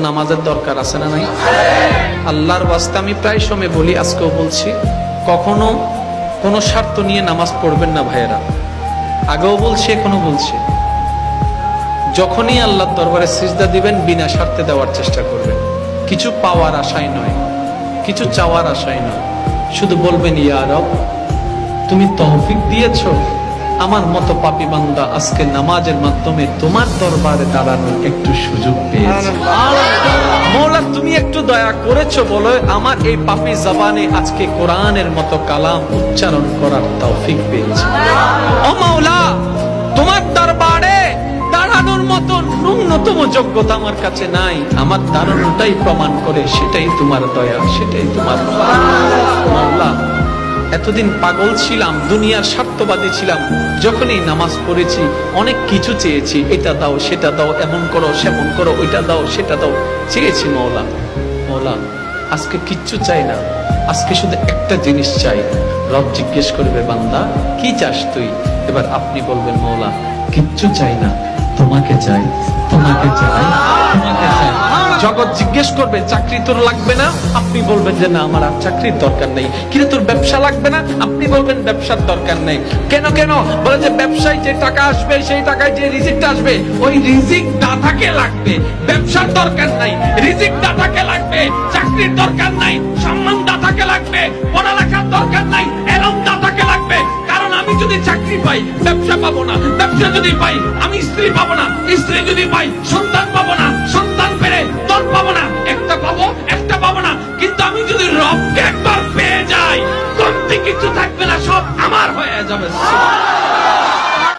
নামাজের দরকার আছে না নাই? আল্লাহর ওয়াস্তে আমি প্রায় সময় বলি, আজকেও বলছি, কখনো কোনো স্বার্থ নিয়ে নামাজ পড়বেন না ভাইয়েরা। আগেও বলছি, এখনো বলছি, যখনই আল্লাহর দরবারে সিজদা দিবেন বিনা স্বার্থে দেওয়ার চেষ্টা করবেন। কিছু পাওয়ার আশায় নয়, কিছু চাওয়ার আশায় নয়। শুধু বলবেন, ইয়া রব, তুমি তৌফিক দিয়েছো, আমার মতো পাপী বান্দা আজকে নামাজের মাধ্যমে তোমার দরবারে দাঁড়ানোর একটু সুযোগ পেয়েছে। মওলা, তুমি একটু দয়া করেছো বলে আমার এই পাপী জবানে আজকে কোরআনের মতো কালাম উচ্চারণ করার তৌফিক পেয়েছে। ও মাওলা, তোমার দরবারে দাঁড়ানোর মতো ন্যূনতম যোগ্যতা আমার কাছে নাই, আমার দাঁড়ানোটাই প্রমাণ করে সেটাই তোমার দয়া, সেটাই তোমার মাওলা। এতদিন পাগল ছিলাম, দুনিয়ার স্বার্থবাদী ছিলাম। যখনই নামাজ পড়েছি অনেক কিছু চেয়েছি, এটা দাও সেটা দাও, এমন করো সেমন করো, ওইটা দাও সেটা দাও, চেয়েছি মওলা। মওলা, আজকে কিচ্ছু চাই না, আজকে শুধু একটা জিনিস চাই। রব জিজ্ঞেস করবে, বান্দা কি চাস তুই? এবার আপনি বলবেন, মওলা কিচ্ছু চাই না, তোমাকে চাই, তোমাকে চাই, তোমাকে চাই। জগৎ জিজ্ঞেস করবে, চাকরি তোর লাগবে না? আপনি বলবেন যে না, আমার আর চাকরির দরকার নেই। কিন্তু তোর ব্যবসা লাগবে না? আপনি বলবেন ব্যবসার দরকার নেই। কেন কেন? বলে যে ব্যবসায় যে টাকা আসবে, সেই টাকায় যে রিজিকটা আসবে, ওই রিজিক দাতাকে লাগবে। ব্যবসার দরকার নাই, রিজিক দাতাকে লাগবে। চাকরির দরকার নাই, সম্মান দাতাকে লাগবে। পড়ালেখার দরকার নাই, এলম দাতাকে লাগবে। কারণ আমি যদি চাকরি পাই ব্যবসা পাবো না, ব্যবসা যদি পাই